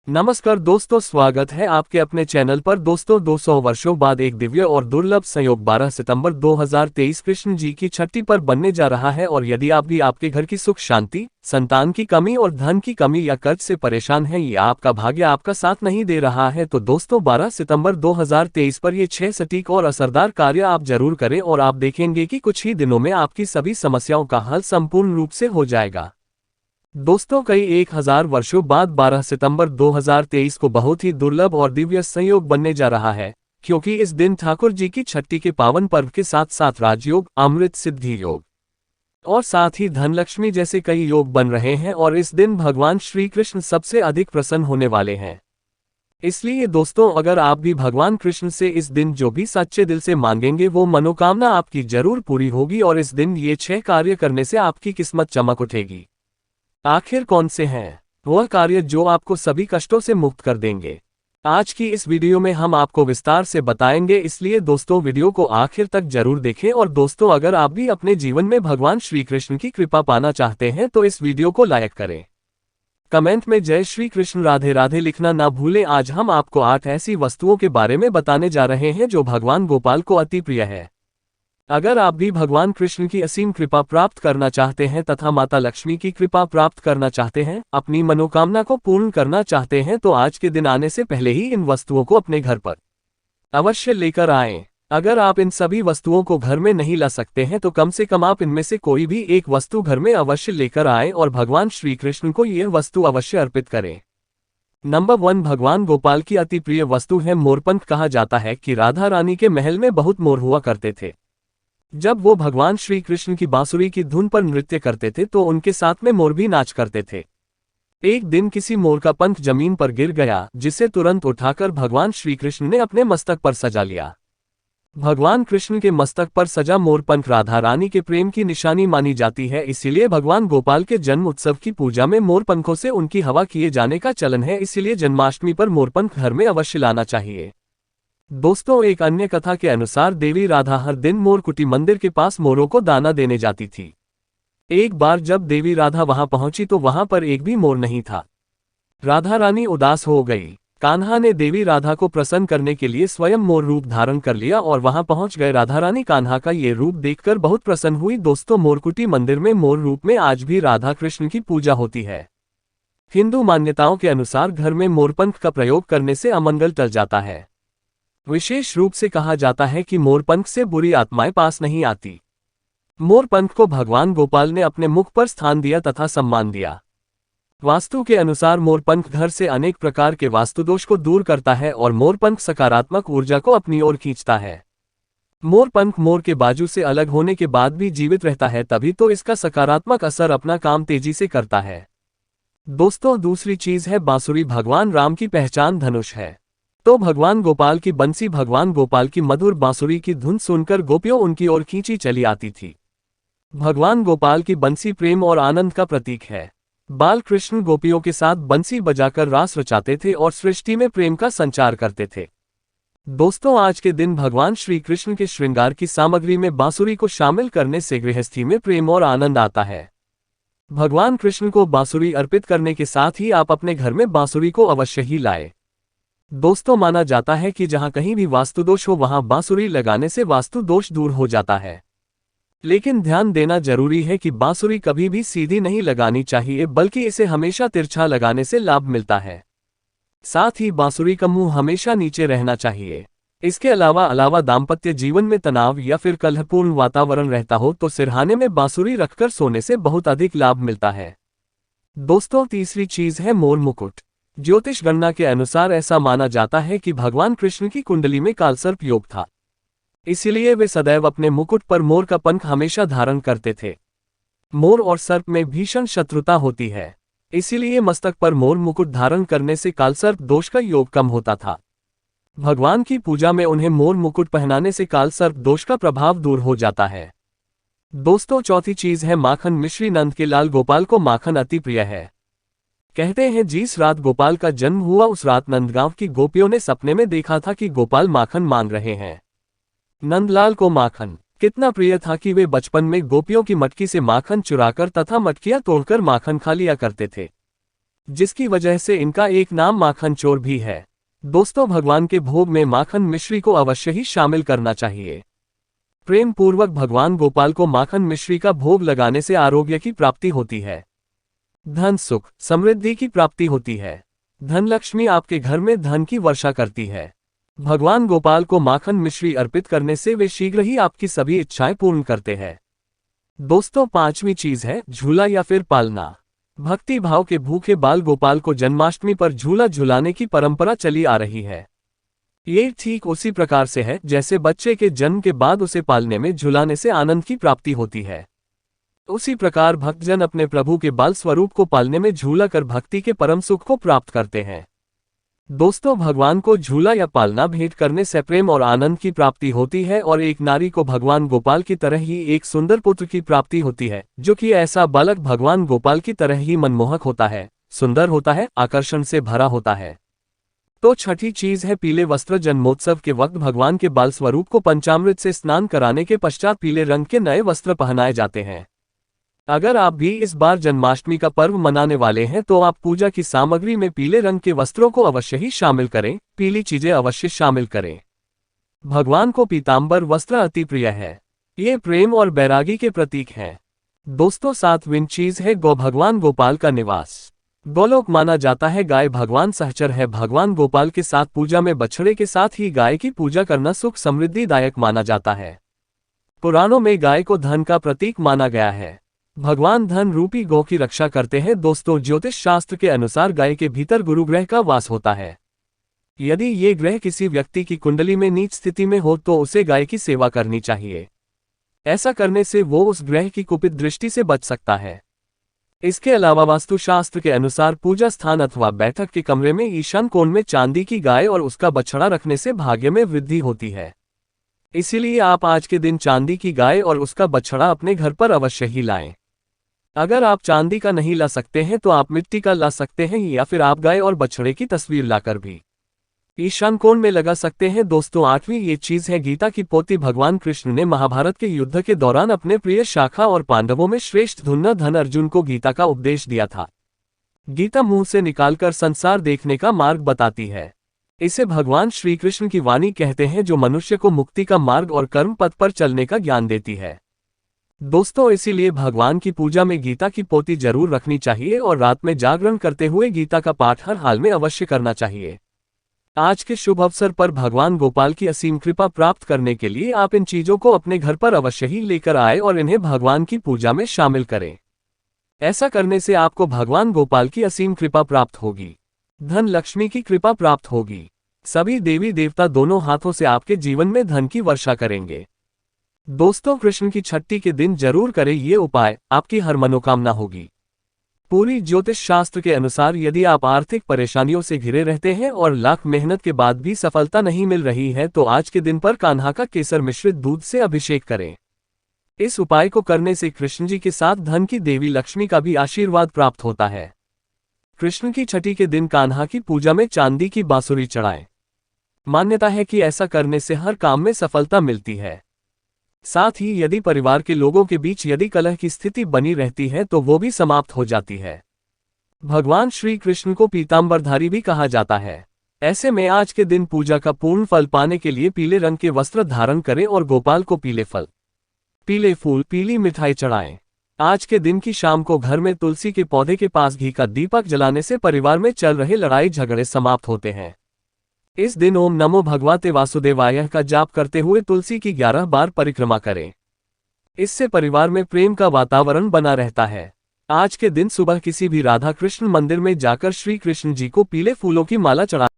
नमस्कार दोस्तों, स्वागत है आपके अपने चैनल पर। दोस्तों 200 वर्षों बाद एक दिव्य और दुर्लभ संयोग 12 सितंबर 2023 कृष्ण जी की छठी पर बनने जा रहा है। और यदि आप भी आपके घर की सुख शांति, संतान की कमी और धन की कमी या कर्ज से परेशान हैं, या आपका भाग्य आपका साथ नहीं दे रहा है, तो दोस्तों 12 सितंबर 2023 पर ये 6 सटीक और असरदार कार्य आप जरूर करें और आप देखेंगे कि कुछ ही दिनों में आपकी सभी समस्याओं का हल संपूर्ण रूप से हो जाएगा। दोस्तों कई 1000 वर्षों बाद 12 सितंबर 2023 को बहुत ही दुर्लभ और दिव्य संयोग बनने जा रहा है, क्योंकि इस दिन ठाकुर जी की छठी के पावन पर्व के साथ साथ राजयोग, अमृत सिद्धि योग और साथ ही धनलक्ष्मी जैसे कई योग बन रहे हैं। और इस दिन भगवान श्री कृष्ण सबसे अधिक प्रसन्न होने वाले हैं। इसलिए दोस्तों, अगर आप भी भगवान कृष्ण से इस दिन जो भी सच्चे दिल से मांगेंगे वो मनोकामना आपकी जरूर पूरी होगी। और इस दिन ये 6 कार्य करने से आपकी किस्मत चमक उठेगी। आखिर कौन से हैं वह कार्य जो आपको सभी कष्टों से मुक्त कर देंगे? आज की इस वीडियो में हम आपको विस्तार से बताएंगे, इसलिए दोस्तों वीडियो को आखिर तक जरूर देखें। और दोस्तों, अगर आप भी अपने जीवन में भगवान श्री कृष्ण की कृपा पाना चाहते हैं तो इस वीडियो को लाइक करें। कमेंट में जय श्री कृष्ण राधे राधे लिखना ना भूलें। आज हम आपको 8 ऐसी वस्तुओं के बारे में बताने जा रहे हैं जो भगवान गोपाल को अति प्रिय है। अगर आप भी भगवान कृष्ण की असीम कृपा प्राप्त करना चाहते हैं तथा माता लक्ष्मी की कृपा प्राप्त करना चाहते हैं, अपनी मनोकामना को पूर्ण करना चाहते हैं, तो आज के दिन आने से पहले ही इन वस्तुओं को अपने घर पर अवश्य लेकर आएं। अगर आप इन सभी वस्तुओं को घर में नहीं ला सकते हैं तो कम से कम आप इनमें से कोई भी एक वस्तु घर में अवश्य लेकर आएं और भगवान श्री कृष्ण को यह वस्तु अवश्य अर्पित करें। नंबर 1, भगवान गोपाल की अति प्रिय वस्तु है मोरपंख। कहा जाता है कि राधा रानी के महल में बहुत मोर हुआ करते थे। जब वो भगवान श्री कृष्ण की बांसुरी की धुन पर नृत्य करते थे तो उनके साथ में मोर भी नाच करते थे। एक दिन किसी मोर का पंख जमीन पर गिर गया, जिसे तुरंत उठाकर भगवान श्री कृष्ण ने अपने मस्तक पर सजा लिया। भगवान कृष्ण के मस्तक पर सजा मोर पंख राधा रानी के प्रेम की निशानी मानी जाती है। इसीलिए भगवान गोपाल के जन्म उत्सव की पूजा में मोर पंखों से उनकी हवा किए जाने का चलन है। इसीलिए जन्माष्टमी पर मोरपंख घर में अवश्य लाना चाहिए। दोस्तों, एक अन्य कथा के अनुसार देवी राधा हर दिन मोरकुटी मंदिर के पास मोरों को दाना देने जाती थी। एक बार जब देवी राधा वहां पहुंची तो वहां पर एक भी मोर नहीं था। राधा रानी उदास हो गई। कान्हा ने देवी राधा को प्रसन्न करने के लिए स्वयं मोर रूप धारण कर लिया और वहां पहुंच गए। राधा रानी कान्हा का ये रूप देखकर बहुत प्रसन्न हुई। दोस्तों, मोरकुटी मंदिर में मोर रूप में आज भी राधा कृष्ण की पूजा होती है। हिंदू मान्यताओं के अनुसार घर में मोरपंख का प्रयोग करने से अमंगल टल जाता है। विशेष रूप से कहा जाता है कि मोरपंख से बुरी आत्माएं पास नहीं आती। मोरपंख को भगवान गोपाल ने अपने मुख पर स्थान दिया तथा सम्मान दिया। वास्तु के अनुसार मोरपंख घर से अनेक प्रकार के वास्तुदोष को दूर करता है और मोरपंख सकारात्मक ऊर्जा को अपनी ओर खींचता है। मोरपंख मोर के बाजू से अलग होने के बाद भी जीवित रहता है, तभी तो इसका सकारात्मक असर अपना काम तेजी से करता है। दोस्तों, दूसरी चीज है बांसुरी। भगवान राम की पहचान धनुष है, तो भगवान गोपाल की बंसी, भगवान गोपाल की मधुर बांसुरी की धुन सुनकर गोपियों उनकी ओर खींची चली आती थी। भगवान गोपाल की बंसी प्रेम और आनंद का प्रतीक है। बाल कृष्ण गोपियों के साथ बंसी बजाकर रास रचाते थे और सृष्टि में प्रेम का संचार करते थे। दोस्तों, आज के दिन भगवान श्री कृष्ण के श्रृंगार की सामग्री में बांसुरी को शामिल करने से गृहस्थी में प्रेम और आनंद आता है। भगवान कृष्ण को बांसुरी अर्पित करने के साथ ही आप अपने घर में बांसुरी को अवश्य ही लाएं। दोस्तों, माना जाता है कि जहां कहीं भी वास्तुदोष हो वहां बांसुरी लगाने से वास्तु दोष दूर हो जाता है। लेकिन ध्यान देना जरूरी है कि बांसुरी कभी भी सीधी नहीं लगानी चाहिए, बल्कि इसे हमेशा तिरछा लगाने से लाभ मिलता है। साथ ही बांसुरी का मुंह हमेशा नीचे रहना चाहिए। इसके अलावा दाम्पत्य जीवन में तनाव या फिर कलहपूर्ण वातावरण रहता हो तो सिरहाने में बांसुरी रखकर सोने से बहुत अधिक लाभ मिलता है। दोस्तों, तीसरी चीज है मोर मुकुट। ज्योतिष गणना के अनुसार ऐसा माना जाता है कि भगवान कृष्ण की कुंडली में कालसर्प योग था। इसलिए वे सदैव अपने मुकुट पर मोर का पंख हमेशा धारण करते थे। मोर और सर्प में भीषण शत्रुता होती है, इसीलिए मस्तक पर मोर मुकुट धारण करने से कालसर्प दोष का योग कम होता था। भगवान की पूजा में उन्हें मोर मुकुट पहनाने से कालसर्प दोष का प्रभाव दूर हो जाता है। दोस्तों, चौथी चीज है माखन। मिश्री नंद के लाल गोपाल को माखन अति प्रिय है। कहते हैं जिस रात गोपाल का जन्म हुआ उस रात नंदगांव की गोपियों ने सपने में देखा था कि गोपाल माखन मांग रहे हैं। नंदलाल को माखन कितना प्रिय था कि वे बचपन में गोपियों की मटकी से माखन चुराकर तथा मटकियां तोड़कर माखन खा लिया करते थे। जिसकी वजह से इनका एक नाम माखन चोर भी है। दोस्तों, भगवान के भोग में माखन मिश्री को अवश्य ही शामिल करना चाहिए। प्रेम पूर्वक भगवान गोपाल को माखन मिश्री का भोग लगाने से आरोग्य की प्राप्ति होती है, धन सुख समृद्धि की प्राप्ति होती है, धन लक्ष्मी आपके घर में धन की वर्षा करती है। भगवान गोपाल को माखन मिश्री अर्पित करने से वे शीघ्र ही आपकी सभी इच्छाएं पूर्ण करते हैं। दोस्तों, पांचवी चीज है झूला या फिर पालना। भक्ति भाव के भूखे बाल गोपाल को जन्माष्टमी पर झूला झुलाने की परंपरा चली आ रही है। ये ठीक उसी प्रकार से है जैसे बच्चे के जन्म के बाद उसे पालने में झुलाने से आनंद की प्राप्ति होती है। उसी प्रकार भक्तजन अपने प्रभु के बाल स्वरूप को पालने में झूला कर भक्ति के परम सुख को प्राप्त करते हैं। दोस्तों, भगवान को झूला या पालना भेंट करने से प्रेम और आनंद की प्राप्ति होती है और एक नारी को भगवान गोपाल की तरह ही एक सुंदर पुत्र की प्राप्ति होती है, जो कि ऐसा बालक भगवान गोपाल की तरह ही मनमोहक होता है, सुंदर होता है, आकर्षण से भरा होता है। तो छठी चीज है पीले वस्त्र। जन्मोत्सव के वक्त भगवान के बाल स्वरूप को पंचामृत से स्नान कराने के पश्चात पीले रंग के नए वस्त्र पहनाए जाते हैं। अगर आप भी इस बार जन्माष्टमी का पर्व मनाने वाले हैं तो आप पूजा की सामग्री में पीले रंग के वस्त्रों को अवश्य ही शामिल करें, पीली चीजें अवश्य शामिल करें। भगवान को पीतांबर वस्त्र अति प्रिय है, ये प्रेम और बैरागी के प्रतीक हैं। दोस्तों, सातवीं चीज है गौ। भगवान गोपाल का निवास गोलोक माना जाता है। गाय भगवान सहचर है। भगवान गोपाल के साथ पूजा में बछड़े के साथ ही गाय की पूजा करना सुख समृद्धिदायक माना जाता है। पुराणों में गाय को धन का प्रतीक माना गया है। भगवान धन रूपी गौ की रक्षा करते हैं। दोस्तों, ज्योतिष शास्त्र के अनुसार गाय के भीतर गुरु ग्रह का वास होता है। यदि ये ग्रह किसी व्यक्ति की कुंडली में नीच स्थिति में हो तो उसे गाय की सेवा करनी चाहिए। ऐसा करने से वो उस ग्रह की कुपित दृष्टि से बच सकता है। इसके अलावा वास्तुशास्त्र के अनुसार पूजा स्थान अथवा बैठक के कमरे में ईशान कोण में चांदी की गाय और उसका बछड़ा रखने से भाग्य में वृद्धि होती है। इसीलिए आप आज के दिन चांदी की गाय और उसका बछड़ा अपने घर पर अवश्य ही लाएं। अगर आप चांदी का नहीं ला सकते हैं तो आप मिट्टी का ला सकते हैं या फिर आप गाय और बछड़े की तस्वीर लाकर भी ईशान कोण में लगा सकते हैं। दोस्तों, आठवीं ये चीज है गीता की पोथी। भगवान कृष्ण ने महाभारत के युद्ध के दौरान अपने प्रिय शाखा और पांडवों में श्रेष्ठ धुन्ना अर्जुन को गीता का उपदेश दिया था। गीता मुंह से निकालकर संसार देखने का मार्ग बताती है। इसे भगवान श्री कृष्ण की वाणी कहते हैं, जो मनुष्य को मुक्ति का मार्ग और कर्म पथ पर चलने का ज्ञान देती है। दोस्तों, इसीलिए भगवान की पूजा में गीता की पोथी जरूर रखनी चाहिए और रात में जागरण करते हुए गीता का पाठ हर हाल में अवश्य करना चाहिए। आज के शुभ अवसर पर भगवान गोपाल की असीम कृपा प्राप्त करने के लिए आप इन चीजों को अपने घर पर अवश्य ही लेकर आए और इन्हें भगवान की पूजा में शामिल करें। ऐसा करने से आपको भगवान गोपाल की असीम कृपा प्राप्त होगी, धन लक्ष्मी की कृपा प्राप्त होगी। सभी देवी देवता दोनों हाथों से आपके जीवन में धन की वर्षा करेंगे। दोस्तों, कृष्ण की छठी के दिन जरूर करें ये उपाय, आपकी हर मनोकामना होगी। पूरी ज्योतिष शास्त्र के अनुसार यदि आप आर्थिक परेशानियों से घिरे रहते हैं और लाख मेहनत के बाद भी सफलता नहीं मिल रही है तो आज के दिन पर कान्हा का केसर मिश्रित दूध से अभिषेक करें। इस उपाय को करने से कृष्ण जी के साथ धन की देवी लक्ष्मी का भी आशीर्वाद प्राप्त होता है। कृष्ण की छठी के दिन कान्हा की पूजा में चांदी की बांसुरी चढ़ाएं। मान्यता है कि ऐसा करने से हर काम में सफलता मिलती है। साथ ही यदि परिवार के लोगों के बीच यदि कलह की स्थिति बनी रहती है तो वो भी समाप्त हो जाती है। भगवान श्री कृष्ण को पीतांबरधारी भी कहा जाता है। ऐसे में आज के दिन पूजा का पूर्ण फल पाने के लिए पीले रंग के वस्त्र धारण करें और गोपाल को पीले फल, पीले फूल, पीली मिठाई चढ़ाएं। आज के दिन की शाम को घर में तुलसी के पौधे के पास घी का दीपक जलाने से परिवार में चल रहे लड़ाई झगड़े समाप्त होते हैं। इस दिन ओम नमो भगवते वासुदेवाय का जाप करते हुए तुलसी की 11 बार परिक्रमा करें। इससे परिवार में प्रेम का वातावरण बना रहता है। आज के दिन सुबह किसी भी राधा कृष्ण मंदिर में जाकर श्री कृष्ण जी को पीले फूलों की माला चढ़ा